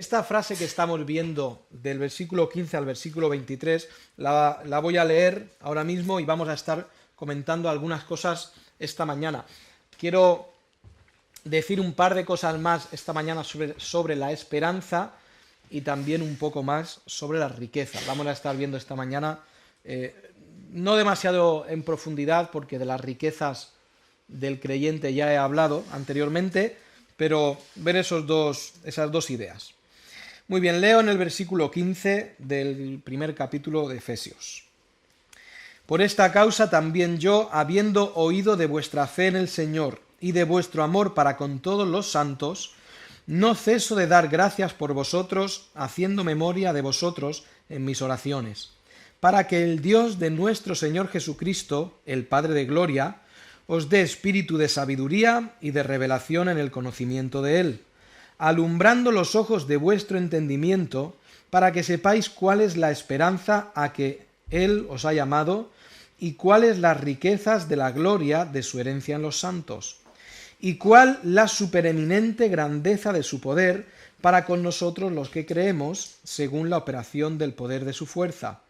Esta frase que estamos viendo del versículo 15 al versículo 23 la voy a leer ahora mismo y vamos a estar comentando algunas cosas esta mañana. Quiero decir un par de cosas más esta mañana sobre la esperanza y también un poco más sobre la riqueza. Vamos a estar viendo esta mañana, no demasiado en profundidad, porque de las riquezas del creyente ya he hablado anteriormente, pero ver esas dos ideas. Muy bien, leo en el versículo 15 del primer capítulo de Efesios. Por esta causa también yo, habiendo oído de vuestra fe en el Señor y de vuestro amor para con todos los santos, no ceso de dar gracias por vosotros, haciendo memoria de vosotros en mis oraciones, para que el Dios de nuestro Señor Jesucristo, el Padre de gloria, os dé espíritu de sabiduría y de revelación en el conocimiento de Él, alumbrando los ojos de vuestro entendimiento, para que sepáis cuál es la esperanza a que Él os ha llamado, y cuáles las riquezas de la gloria de su herencia en los santos, y cuál la supereminente grandeza de su poder para con nosotros los que creemos, según la operación del poder de su fuerza,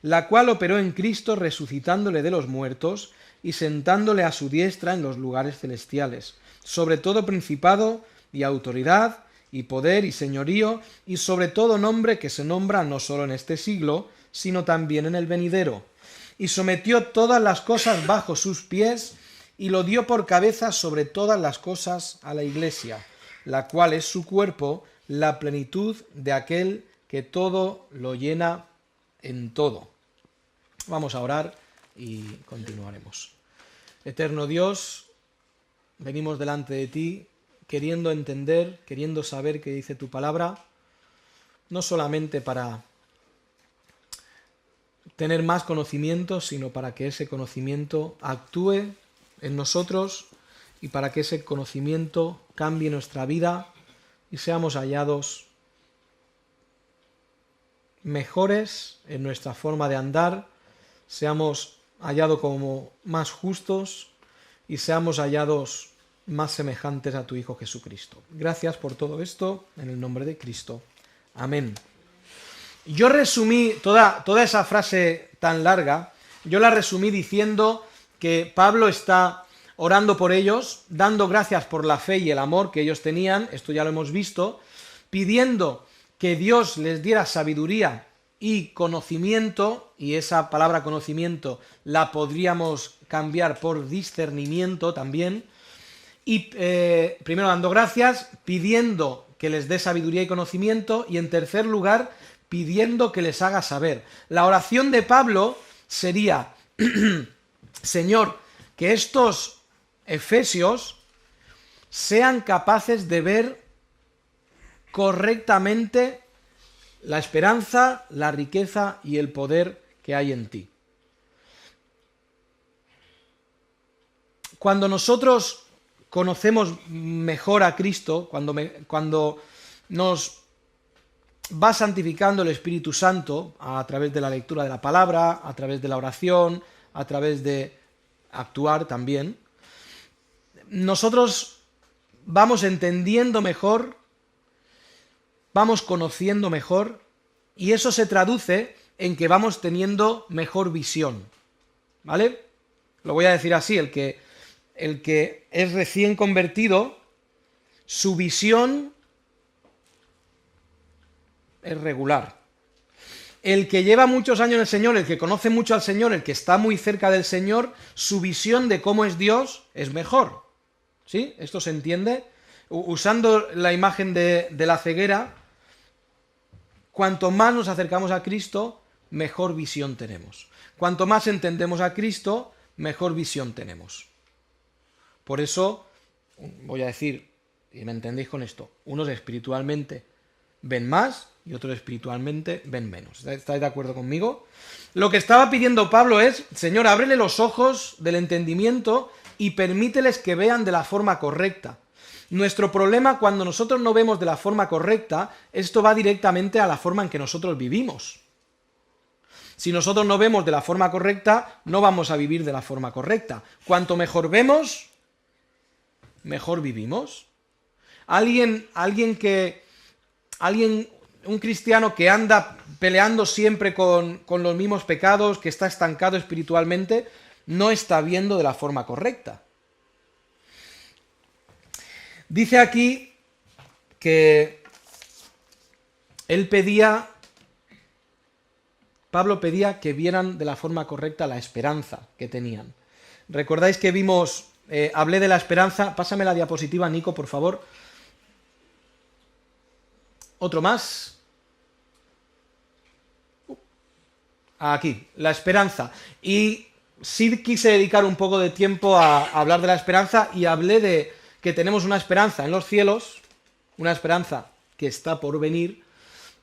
la cual operó en Cristo resucitándole de los muertos y sentándole a su diestra en los lugares celestiales, sobre todo principado y autoridad y poder y señorío, y sobre todo nombre que se nombra no solo en este siglo, sino también en el venidero, y sometió todas las cosas bajo sus pies, y lo dio por cabeza sobre todas las cosas a la Iglesia, la cual es su cuerpo, la plenitud de aquel que todo lo llena en todo. Vamos a orar y continuaremos. Eterno Dios, venimos delante de ti queriendo entender, queriendo saber qué dice tu palabra, no solamente para tener más conocimiento, sino para que ese conocimiento actúe en nosotros y para que ese conocimiento cambie nuestra vida y seamos hallados mejores en nuestra forma de andar, seamos hallados como más justos y seamos hallados más semejantes a tu Hijo Jesucristo. Gracias por todo esto, en el nombre de Cristo. Amén. Yo resumí toda esa frase tan larga, yo la resumí diciendo que Pablo está orando por ellos, dando gracias por la fe y el amor que ellos tenían, esto ya lo hemos visto, pidiendo que Dios les diera sabiduría y conocimiento, y esa palabra conocimiento la podríamos cambiar por discernimiento también, y primero dando gracias, pidiendo que les dé sabiduría y conocimiento, y en tercer lugar, pidiendo que les haga saber. La oración de Pablo sería: Señor, que estos efesios sean capaces de ver correctamente la esperanza, la riqueza y el poder que hay en ti. Cuando nosotros conocemos mejor a Cristo, cuando nos va santificando el Espíritu Santo a través de la lectura de la palabra, a través de la oración, a través de actuar también, nosotros vamos entendiendo mejor, vamos conociendo mejor, y eso se traduce en que vamos teniendo mejor visión, ¿vale? Lo voy a decir así: el que es recién convertido, su visión es regular. El que lleva muchos años en el Señor, el que conoce mucho al Señor, el que está muy cerca del Señor, su visión de cómo es Dios es mejor. ¿Sí? ¿Esto se entiende? Usando la imagen de la ceguera, cuanto más nos acercamos a Cristo, mejor visión tenemos. Cuanto más entendemos a Cristo, mejor visión tenemos. Por eso, voy a decir, y me entendéis con esto, unos espiritualmente ven más y otros espiritualmente ven menos. ¿Estáis de acuerdo conmigo? Lo que estaba pidiendo Pablo es: Señor, ábrele los ojos del entendimiento y permíteles que vean de la forma correcta. Nuestro problema, cuando nosotros no vemos de la forma correcta, esto va directamente a la forma en que nosotros vivimos. Si nosotros no vemos de la forma correcta, no vamos a vivir de la forma correcta. Cuanto mejor vemos, mejor vivimos. Alguien que alguien, un cristiano que anda peleando siempre con los mismos pecados, que está estancado espiritualmente, no está viendo de la forma correcta. Dice aquí que Pablo pedía que vieran de la forma correcta la esperanza que tenían. ¿Recordáis que vimos, hablé de la esperanza? Pásame la diapositiva, Nico, por favor. Otro más. Aquí, la esperanza. Y sí quise dedicar un poco de tiempo a hablar de la esperanza y hablé de que tenemos una esperanza en los cielos, una esperanza que está por venir,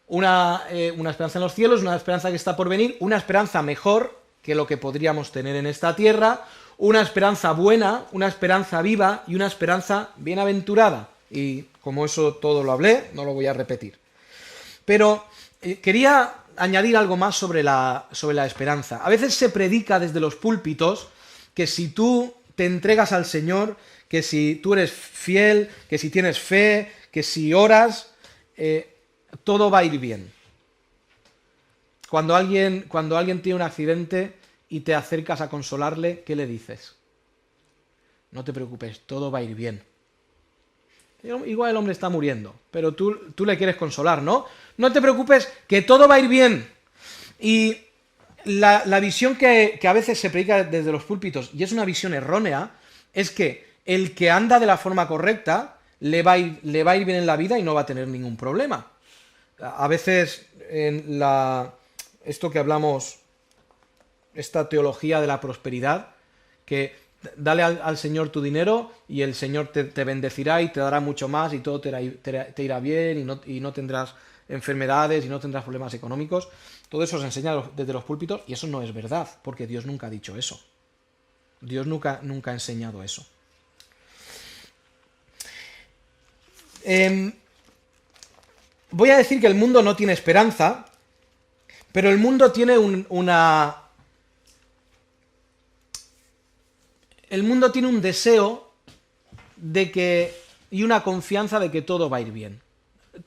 una esperanza en los cielos, una esperanza que está por venir, una esperanza mejor que lo que podríamos tener en esta tierra, una esperanza buena, una esperanza viva y una esperanza bienaventurada. Y como eso todo lo hablé, no lo voy a repetir. Pero quería añadir algo más sobre la esperanza. A veces se predica desde los púlpitos que si tú te entregas al Señor, que si tú eres fiel, que si tienes fe, que si oras, todo va a ir bien. Cuando alguien tiene un accidente y te acercas a consolarle, ¿qué le dices? No te preocupes, todo va a ir bien. Igual el hombre está muriendo, pero tú le quieres consolar, ¿no? No te preocupes, que todo va a ir bien. Y la visión que a veces se predica desde los púlpitos, y es una visión errónea, es que el que anda de la forma correcta le va a ir bien en la vida y no va a tener ningún problema. A veces esto que hablamos, esta teología de la prosperidad, que dale al Señor tu dinero y el Señor te bendecirá y te dará mucho más y todo te irá bien y no tendrás enfermedades y no tendrás problemas económicos. Todo eso se enseña desde los púlpitos y eso no es verdad, porque Dios nunca ha dicho eso. Dios nunca ha enseñado eso. Voy a decir que el mundo no tiene esperanza, pero el mundo tiene el mundo tiene un deseo y una confianza de que todo va a ir bien.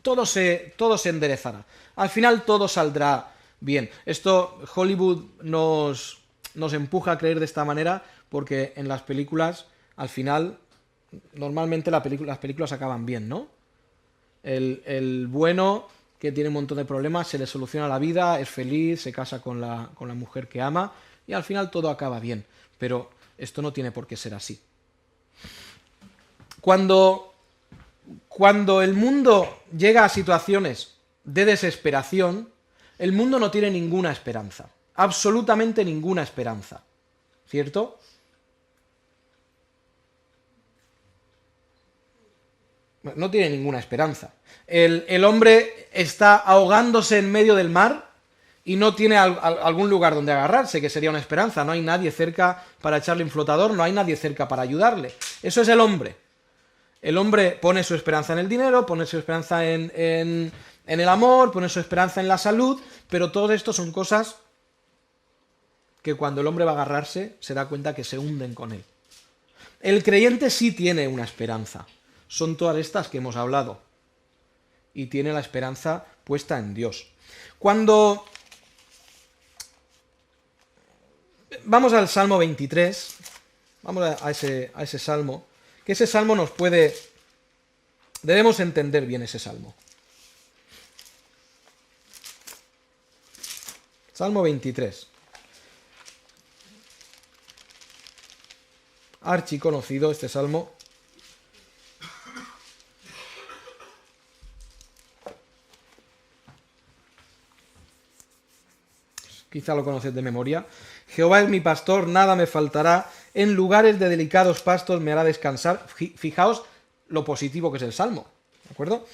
Todo se enderezará. Al final todo saldrá bien. Esto Hollywood nos empuja a creer de esta manera porque en las películas, al final, normalmente las películas acaban bien, ¿no? El bueno, que tiene un montón de problemas, se le soluciona la vida, es feliz, se casa con la mujer que ama y al final todo acaba bien. Pero esto no tiene por qué ser así. Cuando el mundo llega a situaciones de desesperación, el mundo no tiene ninguna esperanza. Absolutamente ninguna esperanza. ¿Cierto? No tiene ninguna esperanza. El hombre está ahogándose en medio del mar y no tiene algún lugar donde agarrarse, que sería una esperanza. No hay nadie cerca para echarle un flotador, no hay nadie cerca para ayudarle. Eso es el hombre. El hombre pone su esperanza en el dinero, pone su esperanza en el amor, pone su esperanza en la salud, pero todo esto son cosas que cuando el hombre va a agarrarse se da cuenta que se hunden con él. El creyente sí tiene una esperanza. Son todas estas que hemos hablado. Y tiene la esperanza puesta en Dios. Cuando vamos al Salmo 23, vamos a ese salmo, que ese salmo debemos entender bien ese salmo. Salmo 23. Archiconocido este salmo. Quizá lo conocéis de memoria. Jehová es mi pastor, nada me faltará. En lugares de delicados pastos me hará descansar. Fijaos lo positivo que es el salmo, ¿de acuerdo?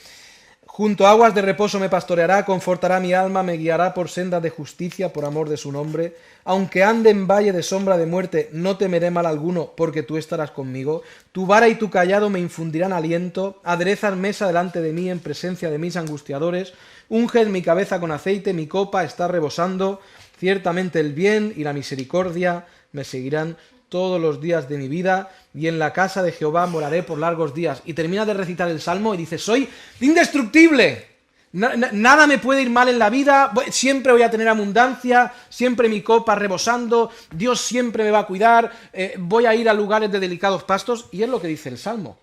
Junto a aguas de reposo me pastoreará, confortará mi alma, me guiará por sendas de justicia por amor de su nombre. Aunque ande en valle de sombra de muerte, no temeré mal alguno, porque tú estarás conmigo. Tu vara y tu cayado me infundirán aliento. Aderezas mesa delante de mí en presencia de mis angustiadores. Unges mi cabeza con aceite, mi copa está rebosando. Ciertamente el bien y la misericordia me seguirán todos los días de mi vida, y en la casa de Jehová moraré por largos días. Y termina de recitar el salmo y dice: soy indestructible, Nada me puede ir mal en la vida, siempre voy a tener abundancia, siempre mi copa rebosando, Dios siempre me va a cuidar, voy a ir a lugares de delicados pastos, y es lo que dice el Salmo.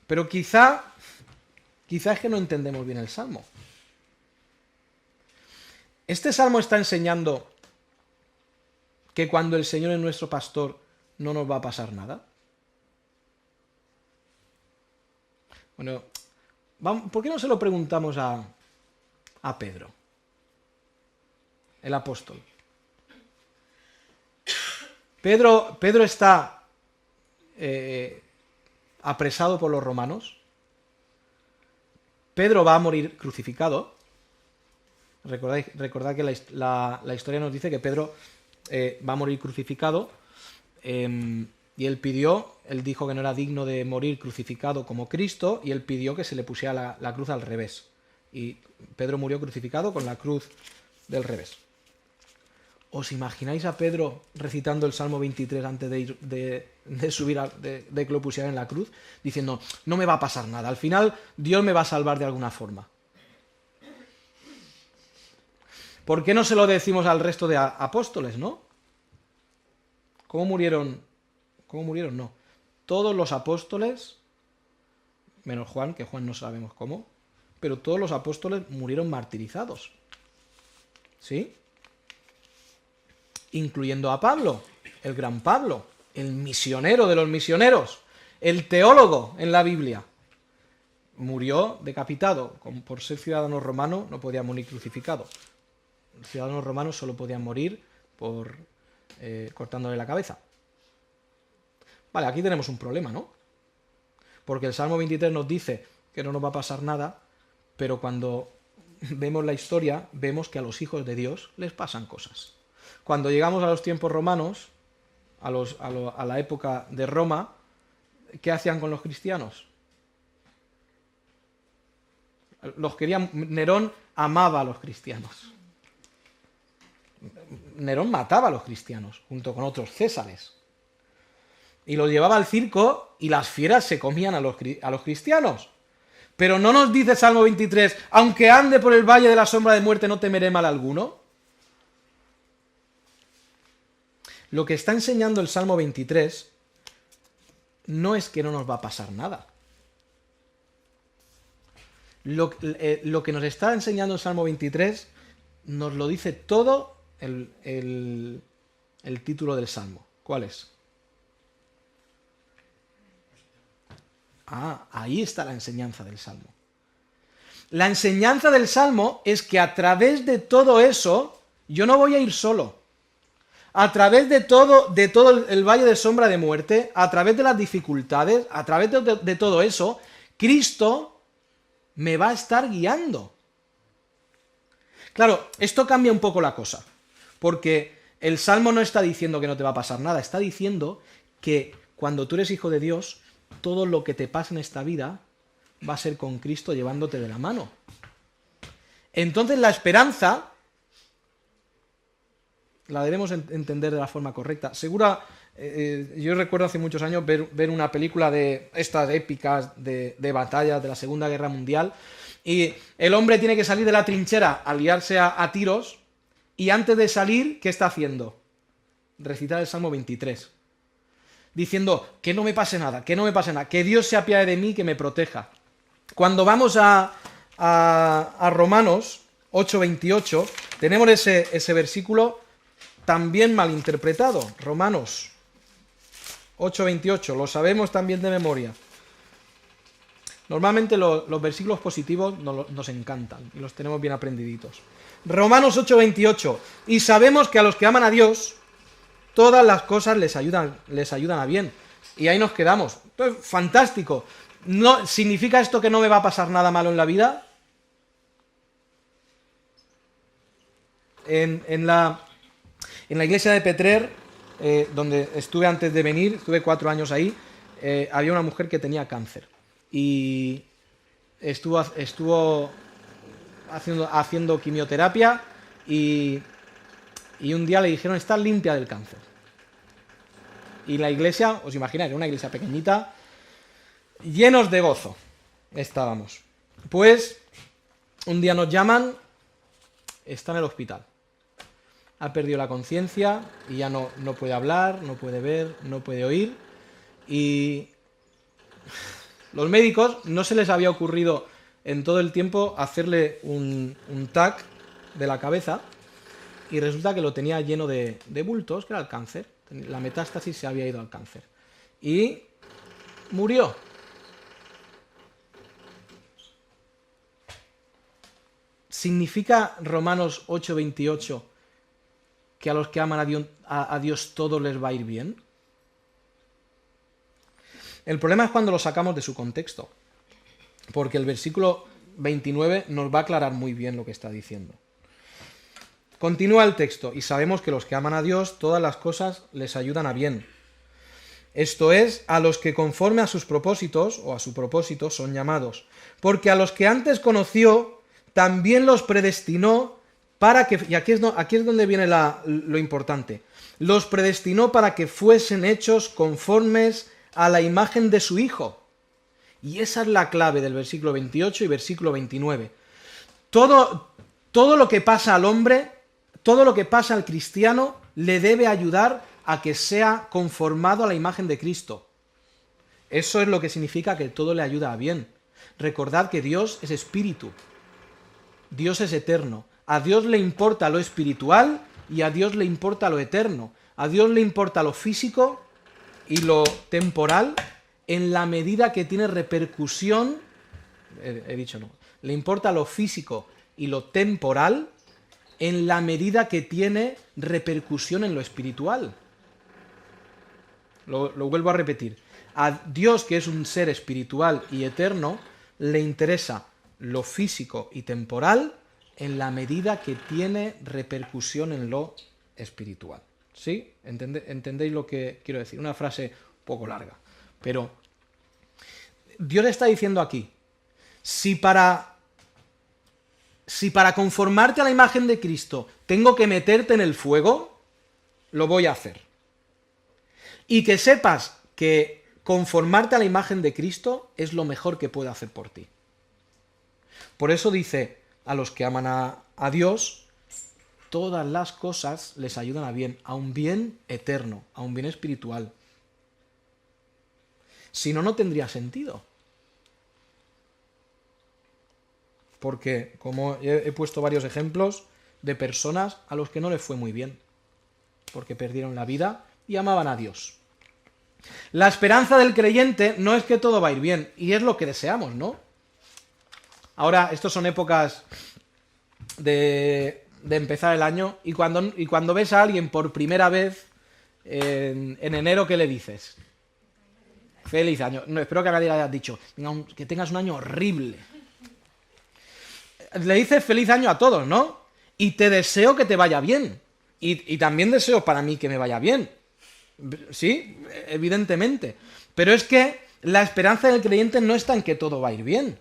Pero quizá es que no entendemos bien el Salmo. Este Salmo está enseñando que cuando el Señor es nuestro pastor no nos va a pasar nada. Bueno, ¿por qué no se lo preguntamos a Pedro, el apóstol? Pedro está apresado por los romanos. Pedro va a morir crucificado. Recordad que la historia nos dice que Pedro va a morir crucificado. Y él dijo que no era digno de morir crucificado como Cristo, y él pidió que se le pusiera la cruz al revés. Y Pedro murió crucificado con la cruz del revés. ¿Os imagináis a Pedro recitando el Salmo 23 antes de subir, de que lo pusieran en la cruz? Diciendo, no me va a pasar nada, al final Dios me va a salvar de alguna forma. ¿Por qué no se lo decimos al resto de apóstoles, no? ¿Cómo murieron? No. Todos los apóstoles, menos Juan, que Juan no sabemos cómo, pero todos los apóstoles murieron martirizados. ¿Sí? Incluyendo a Pablo, el gran Pablo, el misionero de los misioneros, el teólogo en la Biblia. Murió decapitado. Por ser ciudadano romano no podía morir crucificado. Los ciudadanos romanos solo podían morir por cortándole la cabeza. Vale, aquí tenemos un problema, ¿no? Porque el Salmo 23 nos dice que no nos va a pasar nada, pero cuando vemos la historia, vemos que a los hijos de Dios les pasan cosas. Cuando llegamos a los tiempos romanos, a la época de Roma, ¿qué hacían con los cristianos? Nerón amaba a los cristianos. Nerón mataba a los cristianos, junto con otros césares. Y los llevaba al circo y las fieras se comían a los cristianos. Pero no nos dice Salmo 23, aunque ande por el valle de la sombra de muerte no temeré mal alguno. Lo que está enseñando el Salmo 23 no es que no nos va a pasar nada. Lo que nos está enseñando el Salmo 23 nos lo dice todo el título del Salmo. ¿Cuál es? Ahí está la enseñanza del Salmo. La enseñanza del Salmo es que a través de todo eso, yo no voy a ir solo. A través de todo el valle de sombra de muerte, a través de las dificultades, a través de todo eso, Cristo me va a estar guiando. Claro, esto cambia un poco la cosa, porque el Salmo no está diciendo que no te va a pasar nada, está diciendo que cuando tú eres hijo de Dios, todo lo que te pasa en esta vida va a ser con Cristo llevándote de la mano. Entonces la esperanza la debemos entender de la forma correcta. Yo recuerdo hace muchos años ver una película de estas épicas de batallas de la Segunda Guerra Mundial, y el hombre tiene que salir de la trinchera a liarse a tiros, y antes de salir, ¿qué está haciendo? Recitar el Salmo 23. Diciendo, que no me pase nada, que Dios se apiade de mí, que me proteja. Cuando vamos a Romanos 8:28, tenemos ese versículo también malinterpretado. Romanos 8:28, lo sabemos también de memoria. Normalmente los versículos positivos nos encantan y los tenemos bien aprendiditos. Romanos 8:28, y sabemos que a los que aman a Dios, todas las cosas les ayudan a bien. Y ahí nos quedamos. Entonces, fantástico. ¿No significa esto que no me va a pasar nada malo en la vida? En la iglesia de Petrer, donde estuve antes de venir, estuve 4 años ahí, había una mujer que tenía cáncer. Y estuvo haciendo quimioterapia y un día le dijeron, estás limpia del cáncer. Y la iglesia, os imagináis, era una iglesia pequeñita, llenos de gozo. estábamos? Pues un día nos llaman, está en el hospital. Ha perdido la conciencia y ya no puede hablar, no puede ver, no puede oír. Y los médicos no se les había ocurrido en todo el tiempo hacerle un TAC de la cabeza y resulta que lo tenía lleno de bultos, que era el cáncer. La metástasis se había ido al cáncer. Y murió. ¿Significa Romanos 8:28 que a los que aman a Dios todo les va a ir bien? El problema es cuando lo sacamos de su contexto, porque el versículo 29 nos va a aclarar muy bien lo que está diciendo. Continúa el texto, y sabemos que los que aman a Dios, todas las cosas les ayudan a bien. Esto es, a los que conforme a sus propósitos, o a su propósito, son llamados. Porque a los que antes conoció, también los predestinó para que, y aquí es donde viene lo importante, los predestinó para que fuesen hechos conformes a la imagen de su Hijo. Y esa es la clave del versículo 28 y versículo 29. Todo lo que pasa al hombre, todo lo que pasa al cristiano, le debe ayudar a que sea conformado a la imagen de Cristo. Eso es lo que significa que todo le ayuda a bien. Recordad que Dios es espíritu. Dios es eterno. A Dios le importa lo espiritual y a Dios le importa lo eterno. A Dios le importa lo físico y lo temporal en la medida que tiene repercusión, le importa lo físico y lo temporal en la medida que tiene repercusión en lo espiritual. Lo vuelvo a repetir. A Dios, que es un ser espiritual y eterno, le interesa lo físico y temporal en la medida que tiene repercusión en lo espiritual. ¿Sí? ¿Entendéis lo que quiero decir? Una frase un poco larga. Pero Dios está diciendo aquí, si para conformarte a la imagen de Cristo tengo que meterte en el fuego, lo voy a hacer. Y que sepas que conformarte a la imagen de Cristo es lo mejor que puedo hacer por ti. Por eso dice, a los que aman a Dios, todas las cosas les ayudan a un bien eterno, a un bien espiritual. Si no, no tendría sentido. Porque, como he puesto varios ejemplos de personas a los que no les fue muy bien, porque perdieron la vida y amaban a Dios. La esperanza del creyente no es que todo va a ir bien, y es lo que deseamos, ¿no? Ahora, estos son épocas de empezar el año, y cuando ves a alguien por primera vez en enero, ¿qué le dices? Feliz año. No, espero que a nadie le hayas dicho que tengas un año horrible. Le dices feliz año a todos, ¿no? Y te deseo que te vaya bien. Y también deseo para mí que me vaya bien. Sí, evidentemente. Pero es que la esperanza del creyente no está en que todo va a ir bien.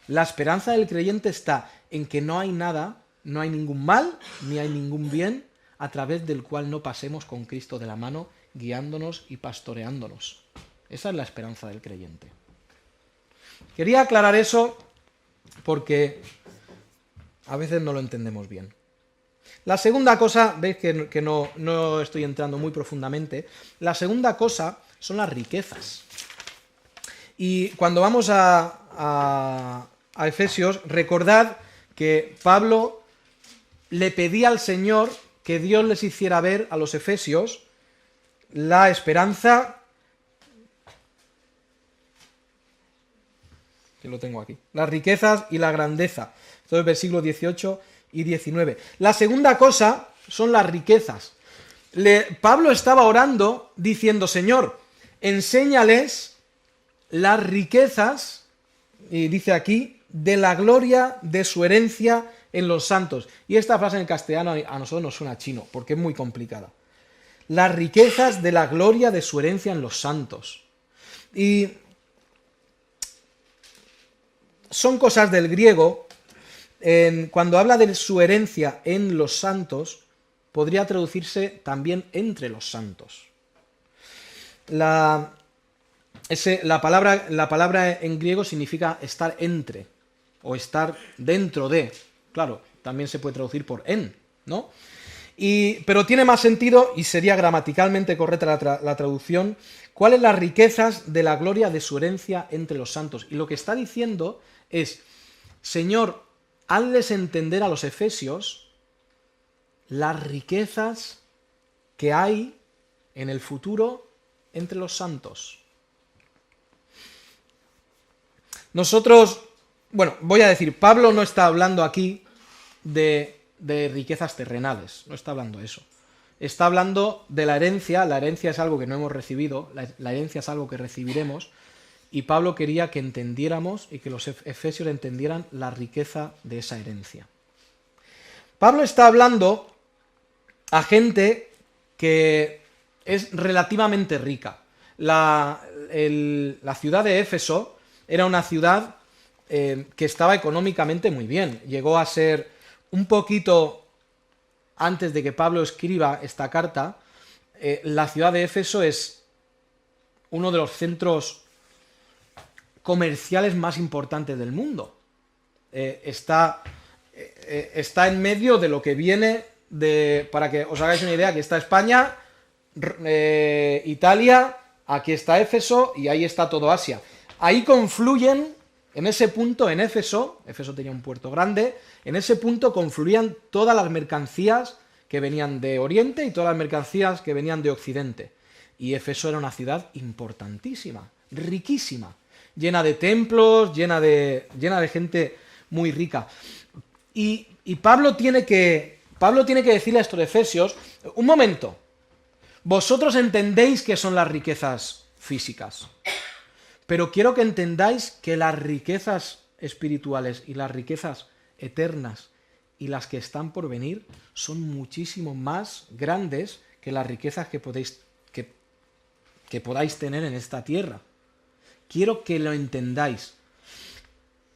La esperanza del creyente está en que no hay nada, no hay ningún mal, ni hay ningún bien a través del cual no pasemos con Cristo de la mano, guiándonos y pastoreándonos. Esa es la esperanza del creyente. Quería aclarar eso porque a veces no lo entendemos bien. La segunda cosa, veis que no estoy entrando muy profundamente, la segunda cosa son las riquezas. Y cuando vamos a Efesios, recordad que Pablo le pedía al Señor que Dios les hiciera ver a los efesios la esperanza, que lo tengo aquí, las riquezas y la grandeza. Entonces, versículos 18 y 19. La segunda cosa son las riquezas. Pablo estaba orando diciendo, Señor, enséñales las riquezas, y dice aquí, de la gloria de su herencia en los santos. Y esta frase en castellano a nosotros nos suena chino, porque es muy complicada. Las riquezas de la gloria de su herencia en los santos. Y son cosas del griego. Cuando habla de su herencia en los santos, podría traducirse también entre los santos. la palabra en griego significa estar entre o estar dentro de. Claro, también se puede traducir por en, ¿no? Pero tiene más sentido y sería gramaticalmente correcta la traducción. ¿Cuáles las riquezas de la gloria de su herencia entre los santos? Y lo que está diciendo es, Señor, hazles entender a los efesios las riquezas que hay en el futuro entre los santos. Nosotros, bueno, voy a decir, Pablo no está hablando aquí de riquezas terrenales, no está hablando de eso. Está hablando de la herencia es algo que no hemos recibido, la herencia es algo que recibiremos, y Pablo quería que entendiéramos y que los efesios entendieran la riqueza de esa herencia. Pablo está hablando a gente que es relativamente rica. La ciudad de Éfeso era una ciudad que estaba económicamente muy bien. Llegó a ser un poquito antes de que Pablo escriba esta carta, la ciudad de Éfeso es uno de los centros comerciales más importantes del mundo. Está en medio de lo que viene para que os hagáis una idea, aquí está España, Italia, aquí está Éfeso y ahí está todo Asia. Ahí confluyen, en ese punto, en Éfeso tenía un puerto grande, en ese punto confluían todas las mercancías que venían de Oriente y todas las mercancías que venían de Occidente. Y Éfeso era una ciudad importantísima, riquísima, llena de templos, llena de gente muy rica. Y Pablo tiene que decirle a estos efesios, un momento, vosotros entendéis qué son las riquezas físicas, pero quiero que entendáis que las riquezas espirituales y las riquezas eternas y las que están por venir son muchísimo más grandes que las riquezas que podáis tener en esta tierra. Quiero que lo entendáis.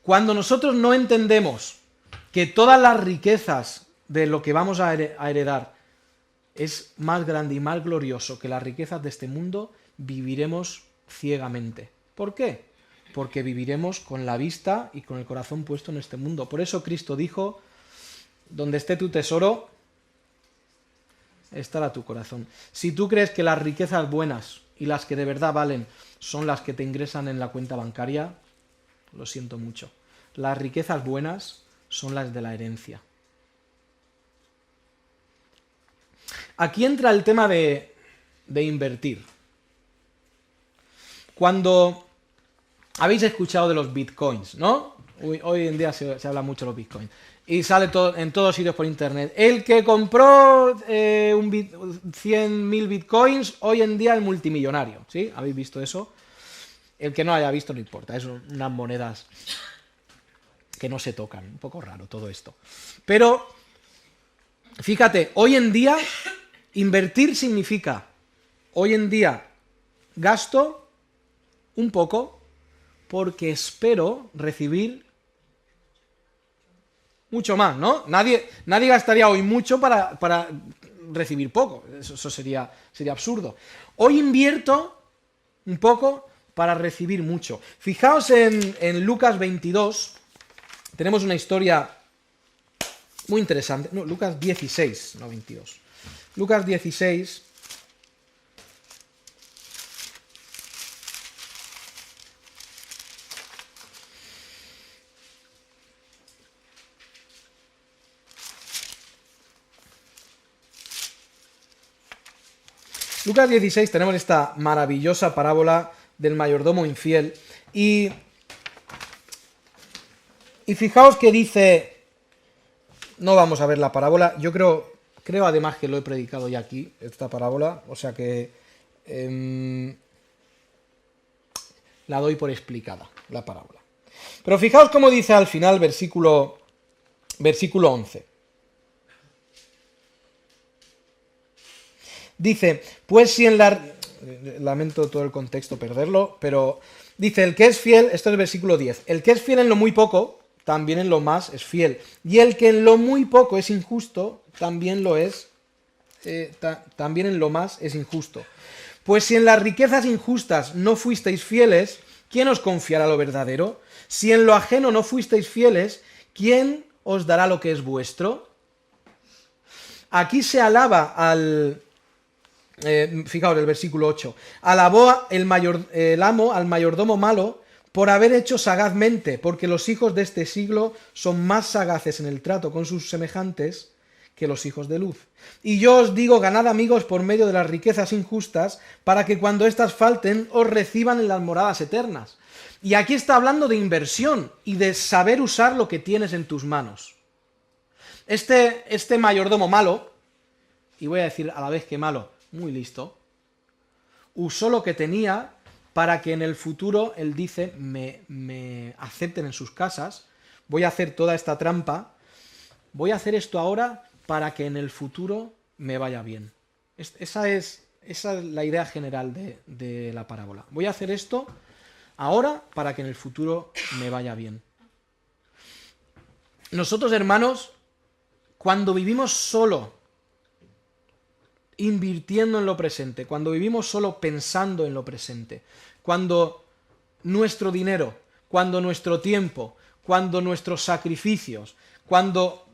Cuando nosotros no entendemos que todas las riquezas de lo que vamos a heredar es más grande y más glorioso que las riquezas de este mundo, viviremos ciegamente. ¿Por qué? Porque viviremos con la vista y con el corazón puesto en este mundo. Por eso Cristo dijo, donde esté tu tesoro, estará tu corazón. Si tú crees que las riquezas buenas y las que de verdad valen son las que te ingresan en la cuenta bancaria, lo siento mucho. Las riquezas buenas son las de la herencia. Aquí entra el tema de invertir. Cuando habéis escuchado de los bitcoins, ¿no? Hoy en día se habla mucho de los bitcoins. Y sale en todos sitios por internet. El que compró 100.000 bitcoins, hoy en día es multimillonario. ¿Sí? ¿Habéis visto eso? El que no haya visto no importa. Es unas monedas que no se tocan. Un poco raro todo esto. Pero, fíjate, hoy en día, invertir significa, hoy en día, gasto un poco porque espero recibir mucho más, ¿no? Nadie gastaría hoy mucho para recibir poco. Eso sería absurdo. Hoy invierto un poco para recibir mucho. Fijaos en Lucas 22. Tenemos una historia muy interesante. No, Lucas 16, no 22. Lucas 16. Lucas 16 tenemos esta maravillosa parábola del mayordomo infiel y fijaos que dice, no vamos a ver la parábola, yo creo además que lo he predicado ya aquí, esta parábola, o sea que la doy por explicada, la parábola. Pero fijaos cómo dice al final versículo 11. Dice, pues si en la... Lamento todo el contexto perderlo, pero dice, el que es fiel, esto es el versículo 10, el que es fiel en lo muy poco, también en lo más es fiel. Y el que en lo muy poco es injusto, también lo es, también en lo más es injusto. Pues si en las riquezas injustas no fuisteis fieles, ¿quién os confiará lo verdadero? Si en lo ajeno no fuisteis fieles, ¿quién os dará lo que es vuestro? Aquí se alaba al... fijaos el versículo 8. Alabó el amo al mayordomo malo por haber hecho sagazmente, porque los hijos de este siglo son más sagaces en el trato con sus semejantes que los hijos de luz. Y yo os digo, ganad amigos por medio de las riquezas injustas, para que cuando éstas falten os reciban en las moradas eternas. Y aquí está hablando de inversión y de saber usar lo que tienes en tus manos. Este mayordomo malo, y voy a decir a la vez que malo, muy listo, usó lo que tenía para que en el futuro, él dice, me acepten en sus casas, voy a hacer toda esta trampa, voy a hacer esto ahora para que en el futuro me vaya bien. Esa es la idea general de la parábola. Voy a hacer esto ahora para que en el futuro me vaya bien. Nosotros, hermanos, cuando vivimos solo invirtiendo en lo presente, cuando vivimos solo pensando en lo presente, cuando nuestro dinero, cuando nuestro tiempo, cuando nuestros sacrificios, cuando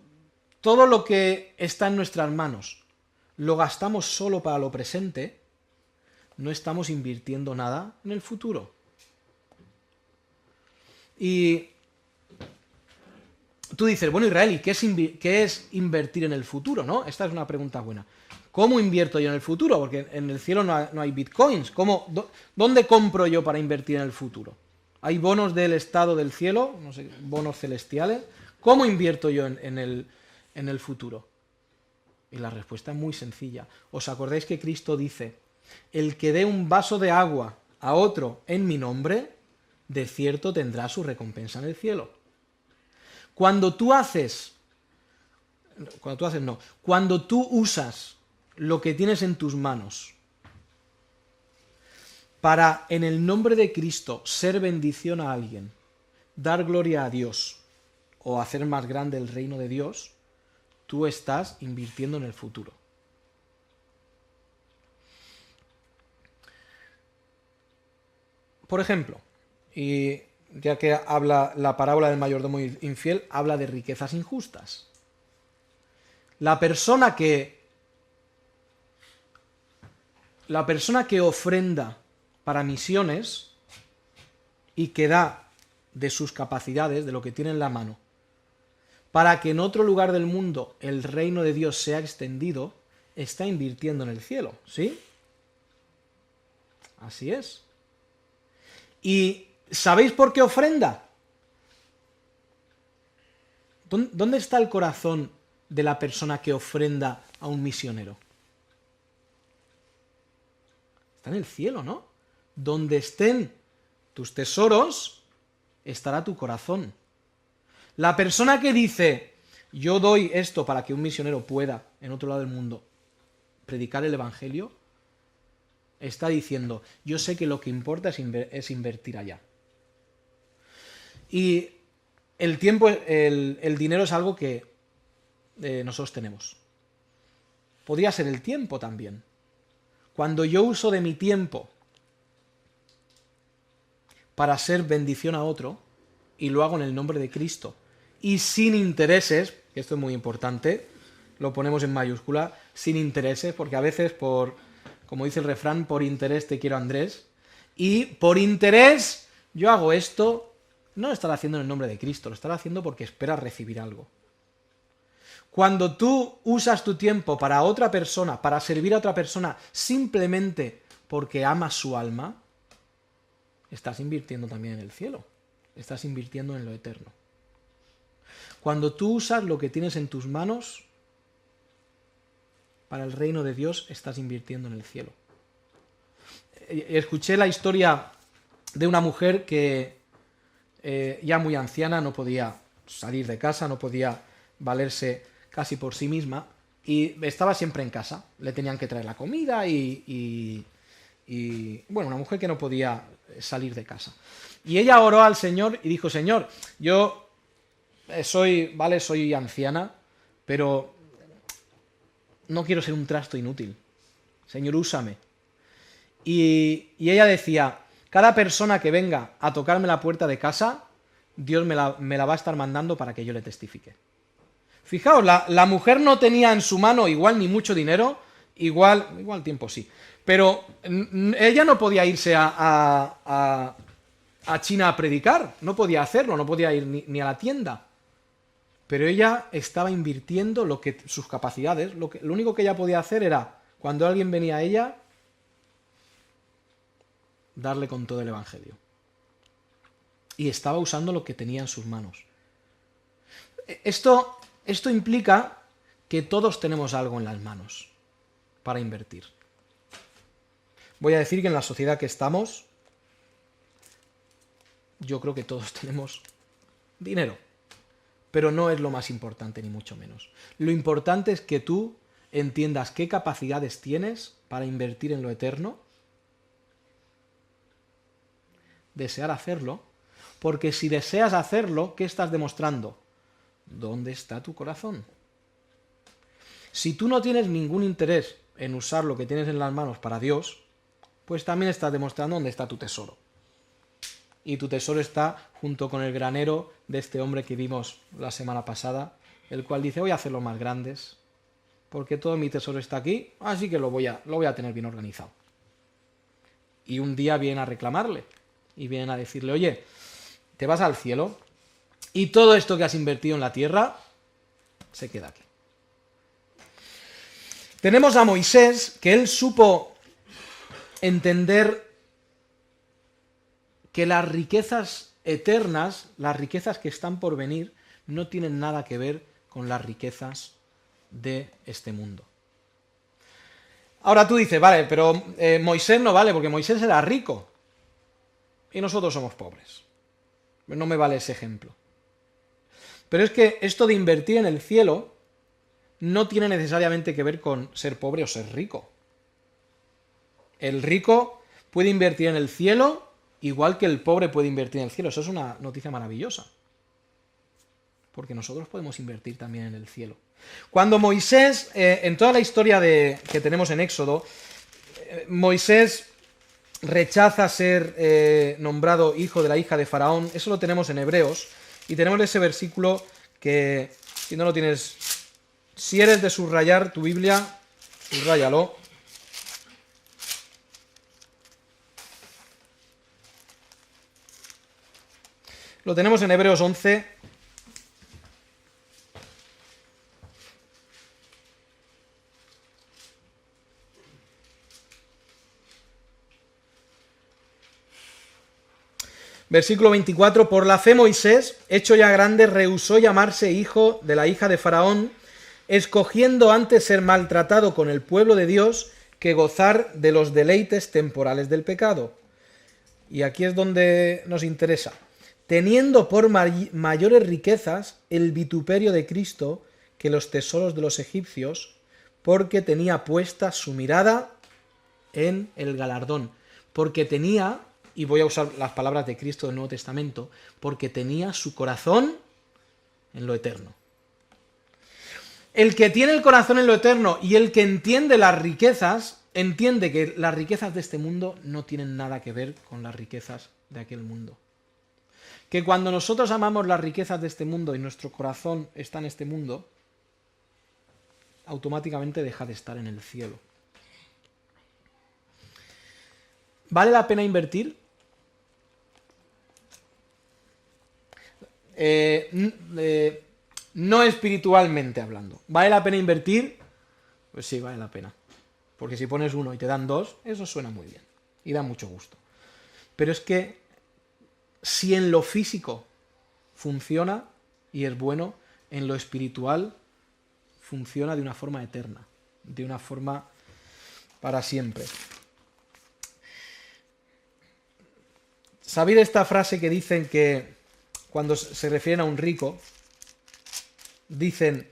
todo lo que está en nuestras manos lo gastamos solo para lo presente, no estamos invirtiendo nada en el futuro. Y tú dices, bueno, Israel, ¿y qué es invertir en el futuro? ¿No? Esta es una pregunta buena. ¿Cómo invierto yo en el futuro? Porque en el cielo no hay bitcoins. ¿Dónde compro yo para invertir en el futuro? ¿Hay bonos del estado del cielo? No sé, bonos celestiales. ¿Cómo invierto yo en el futuro? Y la respuesta es muy sencilla. ¿Os acordáis que Cristo dice, el que dé un vaso de agua a otro en mi nombre, de cierto tendrá su recompensa en el cielo? Cuando tú usas lo que tienes en tus manos para, en el nombre de Cristo, ser bendición a alguien, dar gloria a Dios o hacer más grande el reino de Dios, tú estás invirtiendo en el futuro. Por ejemplo, y ya que habla la parábola del mayordomo infiel, habla de riquezas injustas. La persona que ofrenda para misiones y que da de sus capacidades, de lo que tiene en la mano, para que en otro lugar del mundo el reino de Dios sea extendido, está invirtiendo en el cielo, ¿sí? Así es. ¿Y sabéis por qué ofrenda? ¿Dónde está el corazón de la persona que ofrenda a un misionero? Está en el cielo, ¿no? Donde estén tus tesoros, estará tu corazón. La persona que dice, yo doy esto para que un misionero pueda, en otro lado del mundo, predicar el evangelio, está diciendo, yo sé que lo que importa es invertir allá. Y el tiempo, el dinero es algo que nosotros tenemos. Podría ser el tiempo también. Cuando yo uso de mi tiempo para ser bendición a otro, y lo hago en el nombre de Cristo, y sin intereses, que esto es muy importante, lo ponemos en mayúscula, sin intereses, porque a veces como dice el refrán, por interés te quiero Andrés, y por interés yo hago esto, no lo estará haciendo en el nombre de Cristo, lo estará haciendo porque espera recibir algo. Cuando tú usas tu tiempo para otra persona, para servir a otra persona, simplemente porque amas su alma, estás invirtiendo también en el cielo, estás invirtiendo en lo eterno. Cuando tú usas lo que tienes en tus manos para el reino de Dios, estás invirtiendo en el cielo. Escuché la historia de una mujer que ya muy anciana, no podía salir de casa, no podía valerse casi por sí misma, y estaba siempre en casa. Le tenían que traer la comida y bueno, una mujer que no podía salir de casa. Y ella oró al Señor y dijo, Señor, yo soy anciana, pero no quiero ser un trasto inútil. Señor, úsame. y ella decía, cada persona que venga a tocarme la puerta de casa, Dios me la va a estar mandando para que yo le testifique. Fijaos, la mujer no tenía en su mano igual ni mucho dinero, igual tiempo sí, pero ella no podía irse a China a predicar, no podía hacerlo, no podía ir ni a la tienda. Pero ella estaba invirtiendo sus capacidades, lo único que ella podía hacer era, cuando alguien venía a ella, darle con todo el evangelio. Y estaba usando lo que tenía en sus manos. Esto implica que todos tenemos algo en las manos para invertir. Voy a decir que en la sociedad que estamos, yo creo que todos tenemos dinero. Pero no es lo más importante, ni mucho menos. Lo importante es que tú entiendas qué capacidades tienes para invertir en lo eterno, desear hacerlo, porque si deseas hacerlo, ¿qué estás demostrando? ¿Dónde está tu corazón? Si tú no tienes ningún interés en usar lo que tienes en las manos para Dios, pues también estás demostrando dónde está tu tesoro. Y tu tesoro está junto con el granero de este hombre que vimos la semana pasada, el cual dice, voy a hacerlo más grandes, porque todo mi tesoro está aquí, así que lo voy a tener bien organizado. Y un día vienen a reclamarle, y vienen a decirle, oye, te vas al cielo, y todo esto que has invertido en la tierra, se queda aquí. Tenemos a Moisés, que él supo entender que las riquezas eternas, las riquezas que están por venir, no tienen nada que ver con las riquezas de este mundo. Ahora tú dices, vale, pero Moisés no vale, porque Moisés era rico y nosotros somos pobres. No me vale ese ejemplo. Pero es que esto de invertir en el cielo no tiene necesariamente que ver con ser pobre o ser rico. El rico puede invertir en el cielo igual que el pobre puede invertir en el cielo. Eso es una noticia maravillosa. Porque nosotros podemos invertir también en el cielo. Cuando Moisés, en toda la historia que tenemos en Éxodo, Moisés rechaza ser nombrado hijo de la hija de Faraón. Eso lo tenemos en Hebreos. Y tenemos ese versículo que, si no lo tienes, si eres de subrayar tu Biblia, subráyalo. Lo tenemos en Hebreos 11. Versículo 24. Por la fe Moisés, hecho ya grande, rehusó llamarse hijo de la hija de Faraón, escogiendo antes ser maltratado con el pueblo de Dios que gozar de los deleites temporales del pecado. Y aquí es donde nos interesa. Teniendo por mayores riquezas el vituperio de Cristo que los tesoros de los egipcios, porque tenía puesta su mirada en el galardón. Porque tenía, y voy a usar las palabras de Cristo del Nuevo Testamento, porque tenía su corazón en lo eterno. El que tiene el corazón en lo eterno y el que entiende las riquezas, entiende que las riquezas de este mundo no tienen nada que ver con las riquezas de aquel mundo. Que cuando nosotros amamos las riquezas de este mundo y nuestro corazón está en este mundo, automáticamente deja de estar en el cielo. ¿Vale la pena invertir? No espiritualmente hablando. ¿Vale la pena invertir? Pues sí, vale la pena. Porque si pones uno y te dan dos, eso suena muy bien. Y da mucho gusto. Pero es que si en lo físico funciona y es bueno, en lo espiritual funciona de una forma eterna, de una forma para siempre. ¿Sabéis esta frase que dicen que cuando se refieren a un rico, dicen,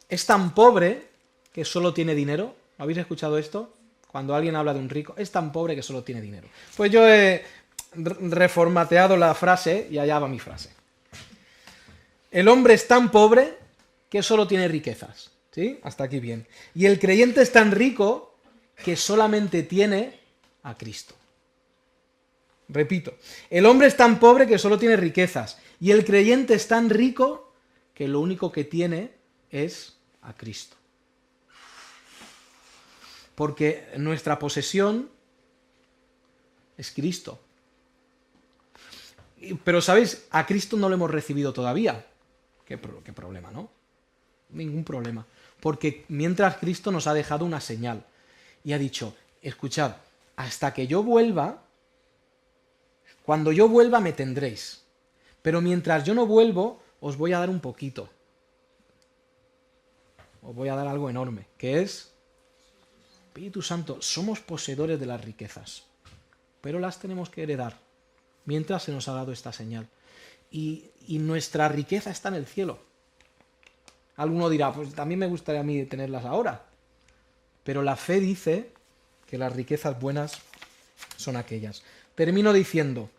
es tan pobre que solo tiene dinero? ¿Habéis escuchado esto? Cuando alguien habla de un rico, es tan pobre que solo tiene dinero. Pues yo he reformateado la frase y allá va mi frase. El hombre es tan pobre que solo tiene riquezas. ¿Sí? Hasta aquí bien. Y el creyente es tan rico que solamente tiene a Cristo. Repito, el hombre es tan pobre que solo tiene riquezas, y el creyente es tan rico que lo único que tiene es a Cristo. Porque nuestra posesión es Cristo. Pero, ¿sabéis? A Cristo no lo hemos recibido todavía. ¿Qué problema, no? Ningún problema. Porque mientras Cristo nos ha dejado una señal y ha dicho, escuchad, hasta que yo vuelva, cuando yo vuelva me tendréis. Pero mientras yo no vuelvo, os voy a dar un poquito. Os voy a dar algo enorme, que es Espíritu Santo. Somos poseedores de las riquezas, pero las tenemos que heredar mientras se nos ha dado esta señal. Y nuestra riqueza está en el cielo. Alguno dirá, pues también me gustaría a mí tenerlas ahora. Pero la fe dice que las riquezas buenas son aquellas. Termino diciendo,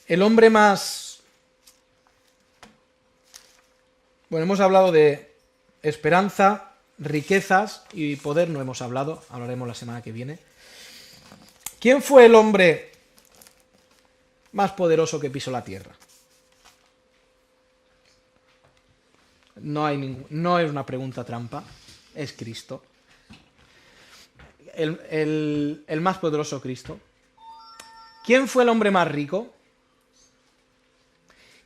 el hombre más... Bueno, hemos hablado de esperanza, riquezas y poder, no hemos hablado, hablaremos la semana que viene. ¿Quién fue el hombre más poderoso que pisó la tierra? No es una pregunta trampa, es Cristo. El más poderoso Cristo. ¿Quién fue el hombre más rico?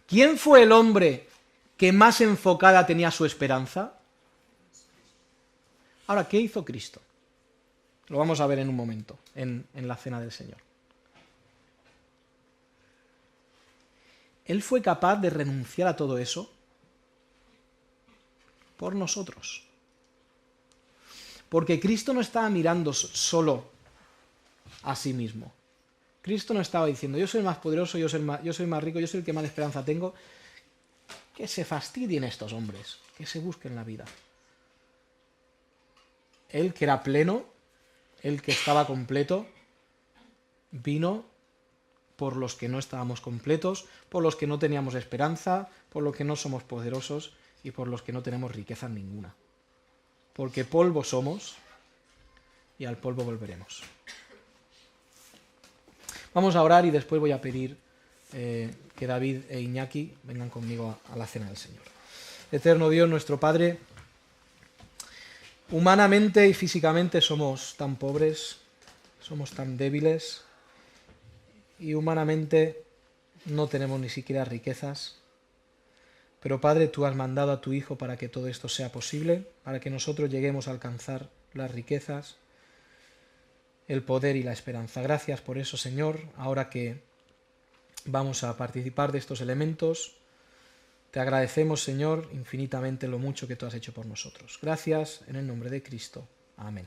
¿Quién fue el hombre que más enfocada tenía su esperanza? Ahora, ¿qué hizo Cristo? Lo vamos a ver en un momento, en la cena del Señor. Él fue capaz de renunciar a todo eso por nosotros. Porque Cristo no estaba mirando solo a sí mismo. Cristo no estaba diciendo, yo soy el más poderoso, yo soy más rico, yo soy el que más esperanza tengo. Que se fastidien estos hombres, que se busquen la vida. Él que era pleno, él que estaba completo, vino por los que no estábamos completos, por los que no teníamos esperanza, por los que no somos poderosos y por los que no tenemos riqueza ninguna. Porque polvo somos y al polvo volveremos. Vamos a orar y después voy a pedir que David e Iñaki vengan conmigo a la cena del Señor. Eterno Dios, nuestro Padre, humanamente y físicamente somos tan pobres, somos tan débiles y humanamente no tenemos ni siquiera riquezas. Pero Padre, tú has mandado a tu Hijo para que todo esto sea posible, para que nosotros lleguemos a alcanzar las riquezas, el poder y la esperanza. Gracias por eso, Señor. Ahora que vamos a participar de estos elementos, te agradecemos, Señor, infinitamente lo mucho que tú has hecho por nosotros. Gracias en el nombre de Cristo. Amén.